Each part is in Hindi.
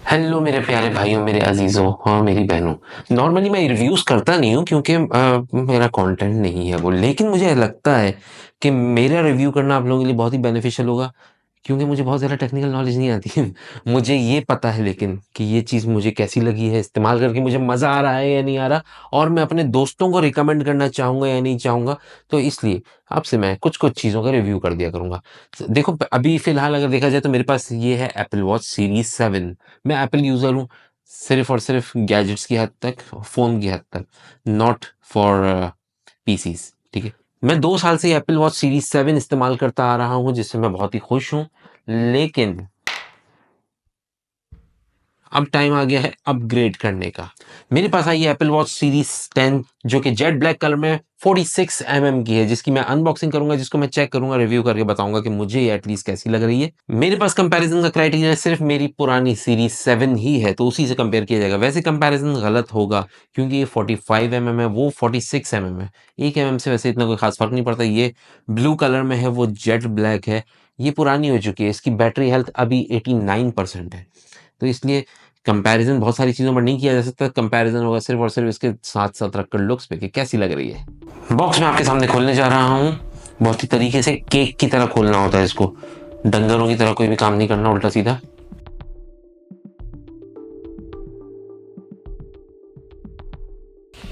हेलो मेरे प्यारे भाइयों, मेरे अजीज़ों और मेरी बहनों। नॉर्मली मैं रिव्यूज़ करता नहीं हूँ क्योंकि मेरा कंटेंट नहीं है वो। लेकिन मुझे लगता है कि मेरा रिव्यू करना आप लोगों के लिए बहुत ही बेनिफिशियल होगा क्योंकि मुझे बहुत ज़्यादा टेक्निकल नॉलेज नहीं आती है। मुझे ये पता है लेकिन कि ये चीज़ मुझे कैसी लगी है, इस्तेमाल करके मुझे मज़ा आ रहा है या नहीं आ रहा, और मैं अपने दोस्तों को रिकमेंड करना चाहूँगा या नहीं चाहूँगा। तो इसलिए आपसे मैं कुछ-कुछ चीज़ों का रिव्यू कर दिया करूँगा। देखो, अभी फ़िलहाल अगर देखा जाए तो मेरे पास ये है एप्पल वॉच सीरीज़ 7। मैं एप्पल यूज़र हूँ, सिर्फ़ और सिर्फ़ गैजेट्स की हद तक, फ़ोन की हद तक, नॉट फॉर पीसीज़, ठीक है? मैं 2 साल से एप्पल वॉच सीरीज़ 7 इस्तेमाल करता आ रहा हूँ, जिससे मैं बहुत ही खुश हूँ। लेकिन अब टाइम आ गया है अपग्रेड करने का। मेरे पास आई है एप्पल वॉच सीरीज़ 10 जो कि जेट ब्लैक कलर में 46 की है, जिसकी मैं अनबॉक्सिंग करूँगा, जिसको मैं चेक करूँगा, रिव्यू करके बताऊँगा कि मुझे ये एटलीस्ट कैसी लग रही है। मेरे पास कंपैरिज़न का क्राइटेरिया सिर्फ़ मेरी पुरानी सीरीज़ 7 ही है, तो उसी से कंपेयर किया जाएगा। वैसे कंपैरिज़न गलत होगा क्योंकि ये 45 है, वो 46 है। 1 से वैसे इतना कोई ख़ास फ़र्क नहीं पड़ता। ये ब्लू कलर में है, वो जेट ब्लैक है। ये पुरानी हो चुकी है, इसकी बैटरी हेल्थ अभी 89% है। तो इसलिए कंपैरिज़न बहुत सारी चीज़ों पर नहीं किया जा सकता। कंपैरिज़न होगा सिर्फ़ और सिर्फ़ इसके साथ-साथ रखकर लुक्स पे कि कैसी लग रही है। बॉक्स मैं आपके सामने खोलने जा रहा हूँ। बहुत ही तरीके से केक की तरह खोलना होता है इसको। डंगरों की तरह कोई भी काम नहीं करना उल्टा-सीधा।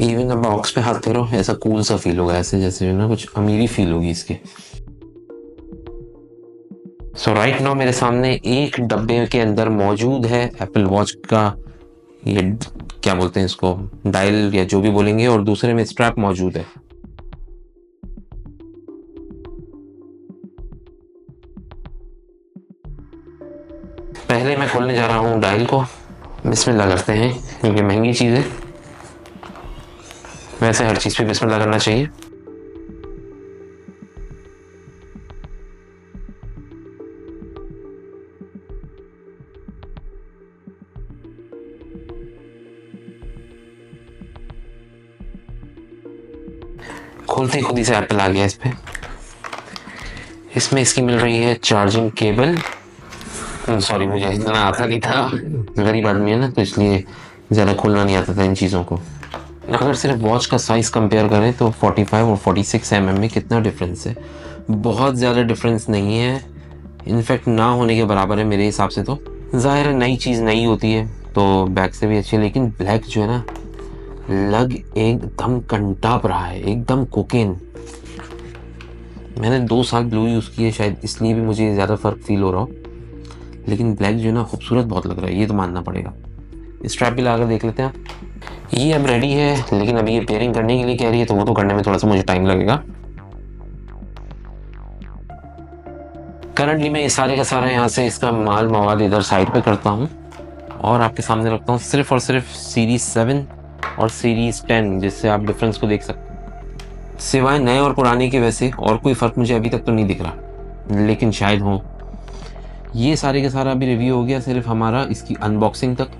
इवन जब बॉक्स पे हाथ फेरो, ऐसा कूल सा फ़ील होगा, ऐसे जैसे ना कुछ अमीरी फ़ील होगी इसकी। सो राइट नाउ मेरे सामने एक डब्बे के अंदर मौजूद है एप्पल वॉच का ये क्या बोलते हैं इसको, डायल या जो भी बोलेंगे, और दूसरे में स्ट्रैप मौजूद है। पहले मैं खोलने जा रहा हूँ डायल को। बिस्मिल्लाह करते हैं क्योंकि महंगी चीज़ है। वैसे हर चीज़ पे बिस्मिल्लाह करना चाहिए। खोलते ही खुद ही से एप्पल आ गया इस पे। इसमें इसकी मिल रही है चार्जिंग केबल। सॉरी, मुझे इतना आता नहीं था, गरीब आदमी है ना, तो इसलिए ज़्यादा खोलना नहीं आता था इन चीज़ों को। अगर सिर्फ वॉच का साइज़ कंपेयर करें तो 45 और 46 में कितना डिफरेंस है। बहुत ज़्यादा डिफरेंस नहीं है, इनफैक्ट ना होने के बराबर है मेरे हिसाब से। तो ज़ाहिर है नई चीज़ नई होती है तो बैक से भी अच्छी है, लेकिन ब्लैक जो है ना, लग एकदम कंटाप रहा है, एकदम कोकेन। मैंने 2 साल ब्लू यूज़ किए, शायद इसलिए भी मुझे ज़्यादा फ़र्क फ़ील हो रहा हो। लेकिन ब्लैक जो है ना, खूबसूरत बहुत लग रहा है, ये तो मानना पड़ेगा। स्ट्रैप भी लगा कर देख लेते हैं आप। ये अब रेडी है, लेकिन अभी ये पेयरिंग करने के लिए कह रही है, तो वो तो करने में थोड़ा सा मुझे टाइम लगेगा। करंटली मैं ये सारे का सारा यहाँ से इसका माल मवाद इधर साइड पे करता हूँ और आपके सामने रखता हूँ सिर्फ और सिर्फ सीरीज 7 और सीरीज 10, जिससे आप डिफरेंस को देख सकते हैं। सिवाय नए और पुराने के वैसे और कोई फ़र्क मुझे अभी तक तो नहीं दिख रहा, लेकिन शायद हो। ये सारे का सारा अभी रिव्यू हो गया सिर्फ हमारा इसकी अनबॉक्सिंग तक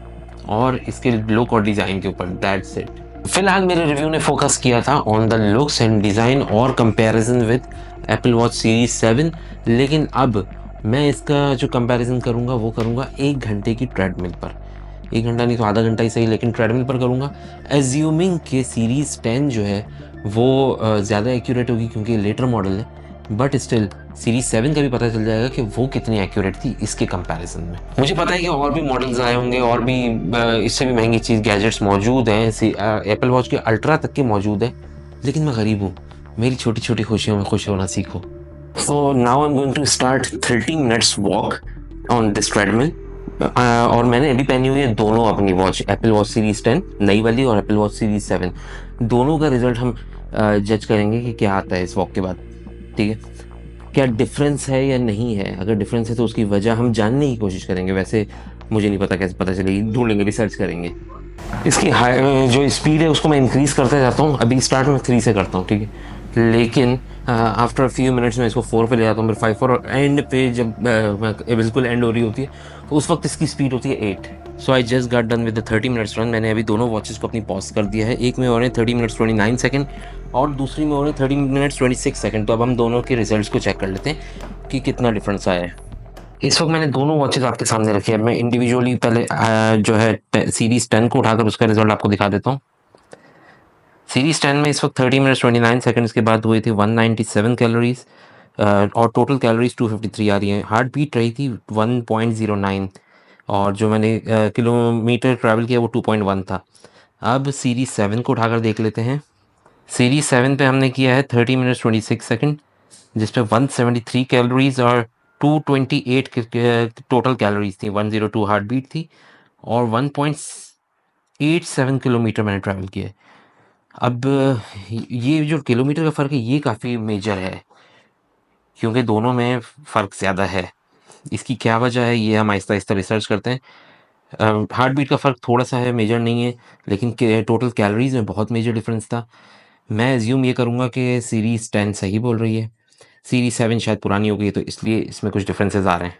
और इसके लुक और डिज़ाइन के ऊपर, दैट्स इट। फिलहाल मेरे रिव्यू ने फोकस किया था on the looks and design और comparison with Apple Watch series 7। लेकिन अब मैं इसका जो कंपैरिजन करूँगा वो करूँगा 1 घंटे की ट्रेडमिल पर। 1 घंटा नहीं तो आधा घंटा ही सही, लेकिन ट्रेडमिल पर करूँगा, एज्यूमिंग कि सीरीज 10 जो है वो ज़्यादा एक्यूरेट होगी क्योंकि लेटर मॉडल है। बट स्टिल सीरीज 7 का भी पता चल जाएगा कि वो कितनी एक्यूरेट थी इसके कंपैरिजन में। मुझे पता है कि और भी मॉडल्स आए होंगे और भी इससे भी महंगी चीज़ गैजेट्स मौजूद हैं, एप्पल वॉच के अल्ट्रा तक के मौजूद है। लेकिन मैं गरीब हूँ, मेरी छोटी छोटी खुशियों में खुश होना सीखो। So now I am going to start 30 minutes walk on this treadmill. और मैंने अभी पहनी हुई है दोनों अपनी वॉच, एप्पल वॉच सीरीज 10 नई वाली और एप्पल वॉच सीरीज 7। दोनों का रिजल्ट हम जज करेंगे कि क्या आता है इस वॉक के बाद, ठीक है? क्या डिफरेंस है या नहीं है। अगर डिफरेंस है तो उसकी वजह हम जानने की कोशिश करेंगे। वैसे मुझे नहीं पता कैसे पता चलेगी, ढूंढेंगे, रिसर्च करेंगे। इसकी हाई जो स्पीड है उसको मैं इंक्रीज़ करते जाता हूँ। अभी स्टार्ट में 3 से करता हूँ, ठीक है, लेकिन आफ्टर फ्यू मिनट्स में इसको 4 पे ले जाता हूँ, फिर 5 और एंड पे जब बिल्कुल एंड हो रही होती है तो उस वक्त इसकी स्पीड होती है 8। So I just got done with the 30 minutes run. मैंने अभी दोनों वॉचेस को अपनी पॉज कर दिया है। एक में हो रहे हैं 30 मिनट्स 29 सेकंड और दूसरी में हो रहे हैं 30 मिनट्स 26 सेकंड। तो अब हम दोनों के रिजल्ट्स को चेक कर लेते हैं कि कितना डिफरेंस आया है। इस वक्त मैंने दोनों वॉचेस आपके सामने रखी है। मैं इंडिविजुअली पहले जो है सीरीज 10 को उठाकर उसका रिजल्ट आपको दिखा देता हूँ। सीरीज 10 में इस वक्त 30 मिनट्स 29 सेकंड्स के बाद हुई थी 197 कैलोरीज और टोटल कैलोरीज 253 आ रही हैं। हार्ट बीट रही थी 1.09 और जो मैंने किलोमीटर ट्रैवल किया वो 2.1 था। अब सीरीज 7 को उठाकर देख लेते हैं। सीरीज 7 पे हमने किया है 30 मिनट्स 26 सेकंड, जिस पे 173 कैलोरीज और 228 टोटल कैलोरीज थी। 102 हार्ट बीट थी और 1.87 किलोमीटर मैंने ट्रैवल किया है। अब ये जो किलोमीटर का फ़र्क है ये काफ़ी मेजर है, क्योंकि दोनों में फ़र्क ज़्यादा है। इसकी क्या वजह है ये हम आहिस्ता-आहिस्ता रिसर्च करते हैं। हार्ट बीट का फ़र्क थोड़ा-सा है, मेजर नहीं है, लेकिन के टोटल कैलोरीज़ में बहुत मेजर डिफ़रेंस था। मैं अज़्यूम ये करूँगा कि सीरीज़ 10 सही बोल रही है। सीरीज़ 7 शायद पुरानी हो गई है, तो इसलिए इसमें कुछ डिफ़रेंसेस आ रहे हैं।